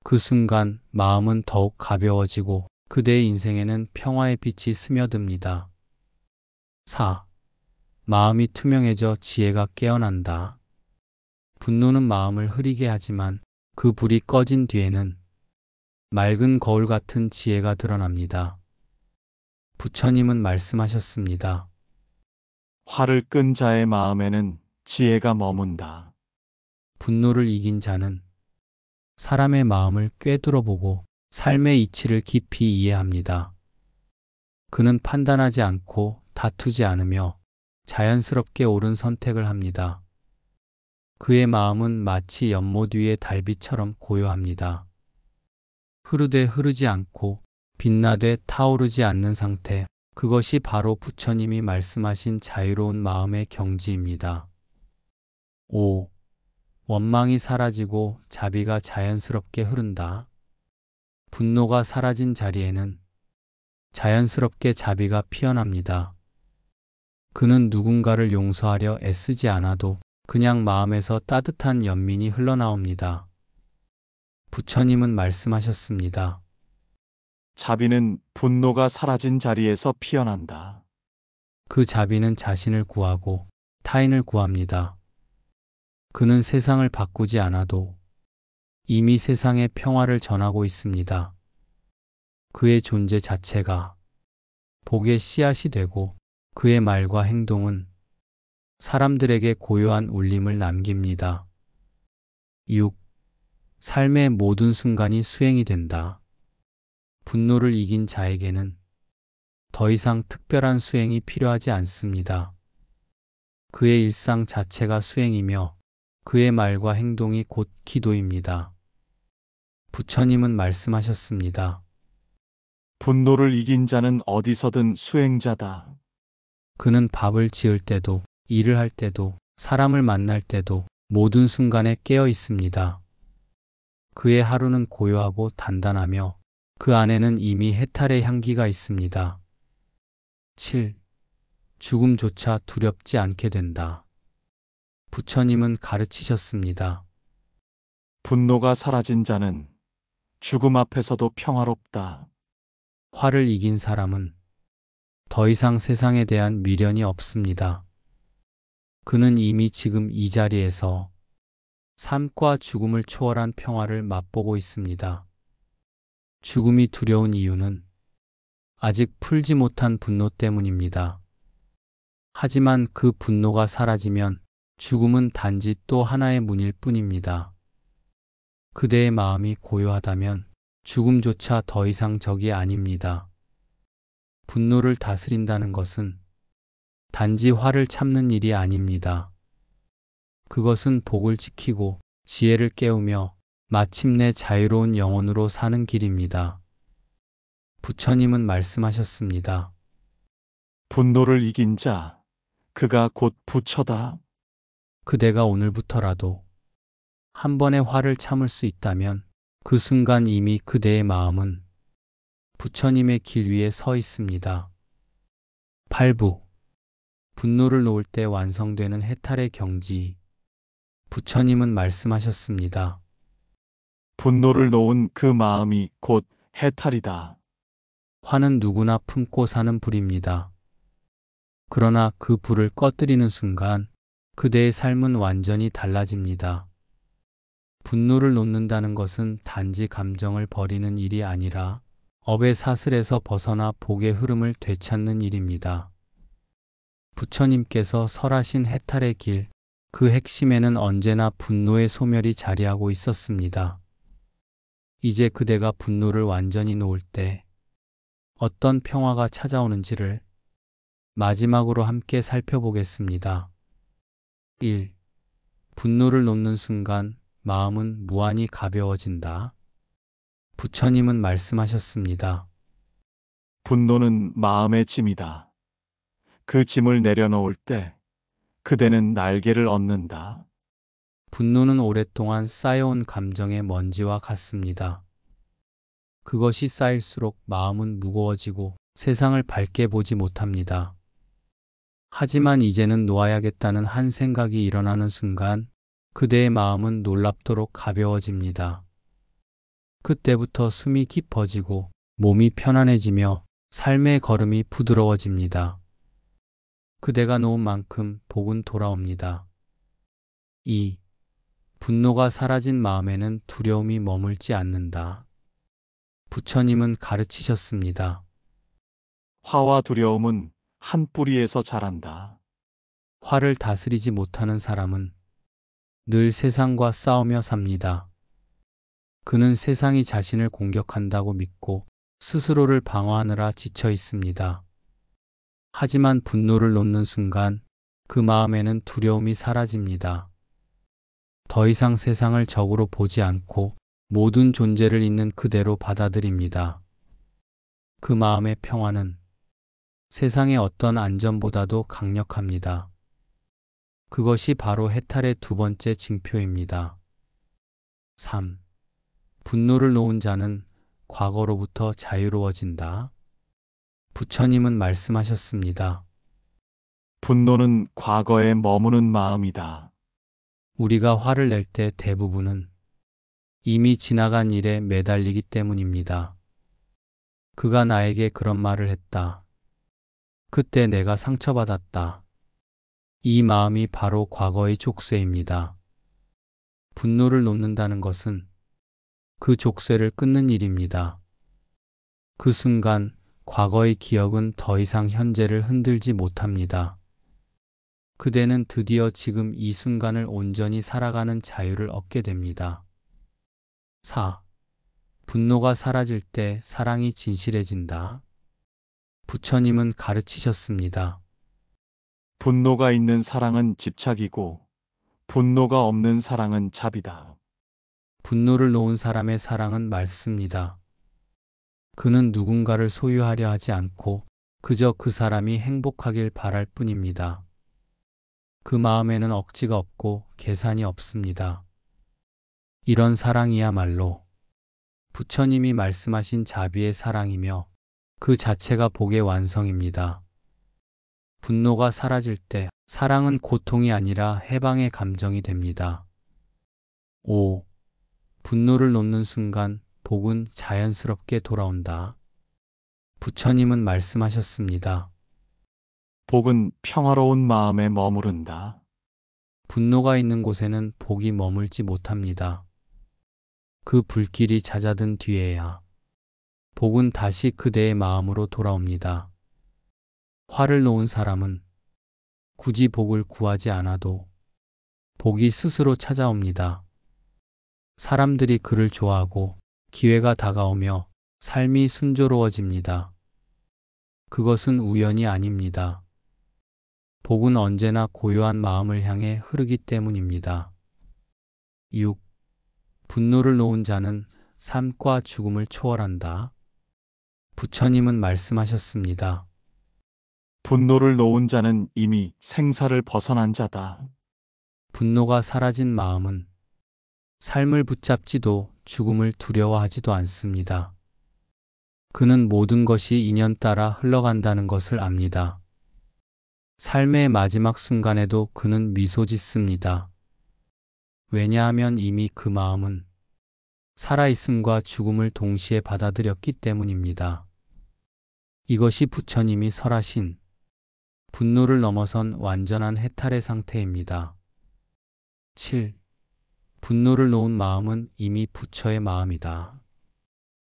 그 순간 마음은 더욱 가벼워지고 그대의 인생에는 평화의 빛이 스며듭니다. 4. 마음이 투명해져 지혜가 깨어난다. 분노는 마음을 흐리게 하지만 그 불이 꺼진 뒤에는 맑은 거울 같은 지혜가 드러납니다. 부처님은 말씀하셨습니다. 화를 끈 자의 마음에는 지혜가 머문다. 분노를 이긴 자는 사람의 마음을 꿰뚫어보고 삶의 이치를 깊이 이해합니다. 그는 판단하지 않고 다투지 않으며 자연스럽게 옳은 선택을 합니다. 그의 마음은 마치 연못 위의 달빛처럼 고요합니다. 흐르되 흐르지 않고 빛나되 타오르지 않는 상태, 그것이 바로 부처님이 말씀하신 자유로운 마음의 경지입니다. 5. 원망이 사라지고 자비가 자연스럽게 흐른다. 분노가 사라진 자리에는 자연스럽게 자비가 피어납니다. 그는 누군가를 용서하려 애쓰지 않아도 그냥 마음에서 따뜻한 연민이 흘러나옵니다. 부처님은 말씀하셨습니다. 자비는 분노가 사라진 자리에서 피어난다. 그 자비는 자신을 구하고 타인을 구합니다. 그는 세상을 바꾸지 않아도 이미 세상에 평화를 전하고 있습니다. 그의 존재 자체가 복의 씨앗이 되고 그의 말과 행동은 사람들에게 고요한 울림을 남깁니다. 6. 삶의 모든 순간이 수행이 된다. 분노를 이긴 자에게는 더 이상 특별한 수행이 필요하지 않습니다. 그의 일상 자체가 수행이며 그의 말과 행동이 곧 기도입니다. 부처님은 말씀하셨습니다. 분노를 이긴 자는 어디서든 수행자다. 그는 밥을 지을 때도, 일을 할 때도, 사람을 만날 때도 모든 순간에 깨어 있습니다. 그의 하루는 고요하고 단단하며 그 안에는 이미 해탈의 향기가 있습니다. 7. 죽음조차 두렵지 않게 된다. 부처님은 가르치셨습니다. 분노가 사라진 자는 죽음 앞에서도 평화롭다. 화를 이긴 사람은 더 이상 세상에 대한 미련이 없습니다. 그는 이미 지금 이 자리에서 삶과 죽음을 초월한 평화를 맛보고 있습니다. 죽음이 두려운 이유는 아직 풀지 못한 분노 때문입니다. 하지만 그 분노가 사라지면 죽음은 단지 또 하나의 문일 뿐입니다. 그대의 마음이 고요하다면 죽음조차 더 이상 적이 아닙니다. 분노를 다스린다는 것은 단지 화를 참는 일이 아닙니다. 그것은 복을 지키고 지혜를 깨우며 마침내 자유로운 영혼으로 사는 길입니다. 부처님은 말씀하셨습니다. 분노를 이긴 자, 그가 곧 부처다. 그대가 오늘부터라도 한 번의 화를 참을 수 있다면 그 순간 이미 그대의 마음은 부처님의 길 위에 서 있습니다. 8부. 분노를 놓을 때 완성되는 해탈의 경지. 부처님은 말씀하셨습니다. 분노를 놓은 그 마음이 곧 해탈이다. 화는 누구나 품고 사는 불입니다. 그러나 그 불을 꺼뜨리는 순간 그대의 삶은 완전히 달라집니다. 분노를 놓는다는 것은 단지 감정을 버리는 일이 아니라 업의 사슬에서 벗어나 복의 흐름을 되찾는 일입니다. 부처님께서 설하신 해탈의 길, 그 핵심에는 언제나 분노의 소멸이 자리하고 있었습니다. 이제 그대가 분노를 완전히 놓을 때 어떤 평화가 찾아오는지를 마지막으로 함께 살펴보겠습니다. 1. 분노를 놓는 순간 마음은 무한히 가벼워진다. 부처님은 말씀하셨습니다. 분노는 마음의 짐이다. 그 짐을 내려놓을 때 그대는 날개를 얻는다. 분노는 오랫동안 쌓여온 감정의 먼지와 같습니다. 그것이 쌓일수록 마음은 무거워지고 세상을 밝게 보지 못합니다. 하지만 이제는 놓아야겠다는 한 생각이 일어나는 순간 그대의 마음은 놀랍도록 가벼워집니다. 그때부터 숨이 깊어지고 몸이 편안해지며 삶의 걸음이 부드러워집니다. 그대가 놓은 만큼 복은 돌아옵니다. 2. 분노가 사라진 마음에는 두려움이 머물지 않는다. 부처님은 가르치셨습니다. 화와 두려움은 한 뿌리에서 자란다. 화를 다스리지 못하는 사람은 늘 세상과 싸우며 삽니다. 그는 세상이 자신을 공격한다고 믿고 스스로를 방어하느라 지쳐 있습니다. 하지만 분노를 놓는 순간 그 마음에는 두려움이 사라집니다. 더 이상 세상을 적으로 보지 않고 모든 존재를 있는 그대로 받아들입니다. 그 마음의 평화는 세상의 어떤 안전보다도 강력합니다. 그것이 바로 해탈의 두 번째 징표입니다. 3. 분노를 놓은 자는 과거로부터 자유로워진다. 부처님은 말씀하셨습니다. 분노는 과거에 머무는 마음이다. 우리가 화를 낼 때 대부분은 이미 지나간 일에 매달리기 때문입니다. 그가 나에게 그런 말을 했다. 그때 내가 상처받았다. 이 마음이 바로 과거의 족쇄입니다. 분노를 놓는다는 것은 그 족쇄를 끊는 일입니다. 그 순간 과거의 기억은 더 이상 현재를 흔들지 못합니다. 그대는 드디어 지금 이 순간을 온전히 살아가는 자유를 얻게 됩니다. 4. 분노가 사라질 때 사랑이 진실해진다. 부처님은 가르치셨습니다. 분노가 있는 사랑은 집착이고 분노가 없는 사랑은 잡이다. 분노를 놓은 사람의 사랑은 맑습니다. 그는 누군가를 소유하려 하지 않고 그저 그 사람이 행복하길 바랄 뿐입니다. 그 마음에는 억지가 없고 계산이 없습니다. 이런 사랑이야말로 부처님이 말씀하신 자비의 사랑이며 그 자체가 복의 완성입니다. 분노가 사라질 때 사랑은 고통이 아니라 해방의 감정이 됩니다. 5. 분노를 놓는 순간 복은 자연스럽게 돌아온다. 부처님은 말씀하셨습니다. 복은 평화로운 마음에 머무른다. 분노가 있는 곳에는 복이 머물지 못합니다. 그 불길이 잦아든 뒤에야 복은 다시 그대의 마음으로 돌아옵니다. 화를 놓은 사람은 굳이 복을 구하지 않아도 복이 스스로 찾아옵니다. 사람들이 그를 좋아하고 기회가 다가오며 삶이 순조로워집니다. 그것은 우연이 아닙니다. 복은 언제나 고요한 마음을 향해 흐르기 때문입니다. 6. 분노를 놓은 자는 삶과 죽음을 초월한다. 부처님은 말씀하셨습니다. 분노를 놓은 자는 이미 생사를 벗어난 자다. 분노가 사라진 마음은 삶을 붙잡지도 죽음을 두려워하지도 않습니다. 그는 모든 것이 인연 따라 흘러간다는 것을 압니다. 삶의 마지막 순간에도 그는 미소 짓습니다. 왜냐하면 이미 그 마음은 살아있음과 죽음을 동시에 받아들였기 때문입니다. 이것이 부처님이 설하신 분노를 넘어선 완전한 해탈의 상태입니다. 7. 분노를 놓은 마음은 이미 부처의 마음이다.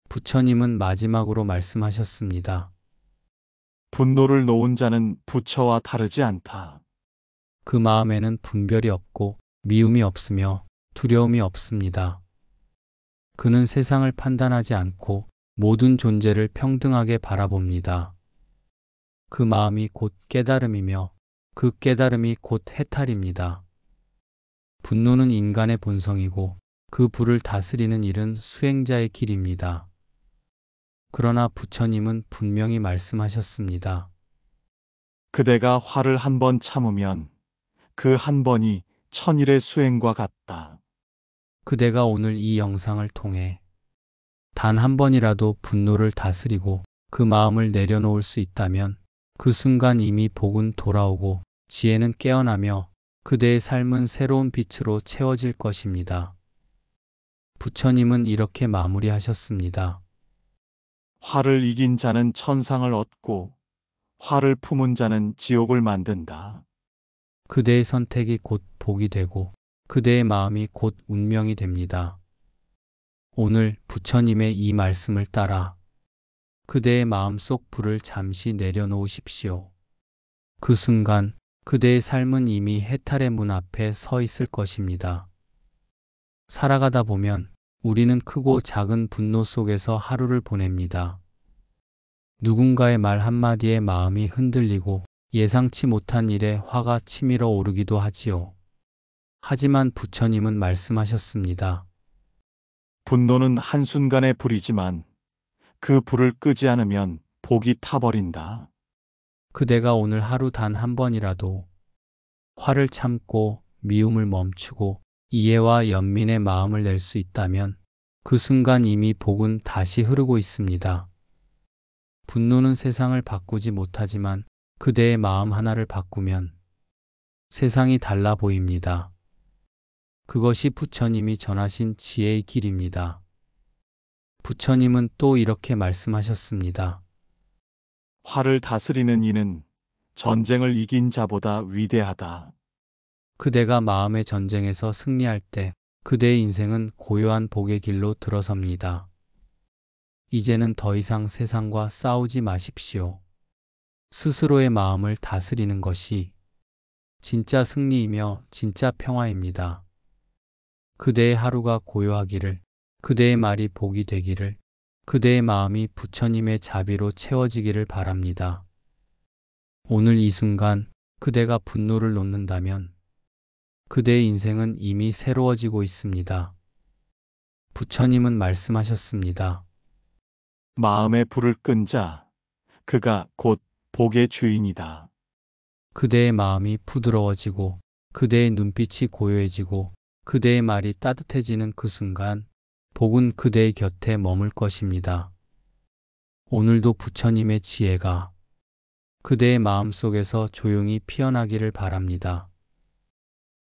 부처님은 마지막으로 말씀하셨습니다. 분노를 놓은 자는 부처와 다르지 않다. 그 마음에는 분별이 없고 미움이 없으며 두려움이 없습니다. 그는 세상을 판단하지 않고 모든 존재를 평등하게 바라봅니다. 그 마음이 곧 깨달음이며 그 깨달음이 곧 해탈입니다. 분노는 인간의 본성이고 그 불을 다스리는 일은 수행자의 길입니다. 그러나 부처님은 분명히 말씀하셨습니다. 그대가 화를 한 번 참으면 그 한 번이 천일의 수행과 같다. 그대가 오늘 이 영상을 통해 단 한 번이라도 분노를 다스리고 그 마음을 내려놓을 수 있다면 그 순간 이미 복은 돌아오고 지혜는 깨어나며 그대의 삶은 새로운 빛으로 채워질 것입니다. 부처님은 이렇게 마무리하셨습니다. 화를 이긴 자는 천상을 얻고 화를 품은 자는 지옥을 만든다. 그대의 선택이 곧 복이 되고 그대의 마음이 곧 운명이 됩니다. 오늘 부처님의 이 말씀을 따라 그대의 마음속 불을 잠시 내려놓으십시오. 그 순간 그대의 삶은 이미 해탈의 문 앞에 서 있을 것입니다. 살아가다 보면 우리는 크고 작은 분노 속에서 하루를 보냅니다. 누군가의 말 한마디에 마음이 흔들리고 예상치 못한 일에 화가 치밀어 오르기도 하지요. 하지만 부처님은 말씀하셨습니다. 분노는 한순간의 불이지만 그 불을 끄지 않으면 복이 타버린다. 그대가 오늘 하루 단 한 번이라도 화를 참고 미움을 멈추고 이해와 연민의 마음을 낼 수 있다면 그 순간 이미 복은 다시 흐르고 있습니다. 분노는 세상을 바꾸지 못하지만 그대의 마음 하나를 바꾸면 세상이 달라 보입니다. 그것이 부처님이 전하신 지혜의 길입니다. 부처님은 또 이렇게 말씀하셨습니다. 화를 다스리는 이는 전쟁을 이긴 자보다 위대하다. 그대가 마음의 전쟁에서 승리할 때 그대의 인생은 고요한 복의 길로 들어섭니다. 이제는 더 이상 세상과 싸우지 마십시오. 스스로의 마음을 다스리는 것이 진짜 승리이며 진짜 평화입니다. 그대의 하루가 고요하기를, 그대의 말이 복이 되기를, 그대의 마음이 부처님의 자비로 채워지기를 바랍니다. 오늘 이 순간 그대가 분노를 놓는다면 그대의 인생은 이미 새로워지고 있습니다. 부처님은 말씀하셨습니다. 마음의 불을 끈 자, 그가 곧 복의 주인이다. 그대의 마음이 부드러워지고 그대의 눈빛이 고요해지고 그대의 말이 따뜻해지는 그 순간 복은 그대의 곁에 머물 것입니다. 오늘도 부처님의 지혜가 그대의 마음속에서 조용히 피어나기를 바랍니다.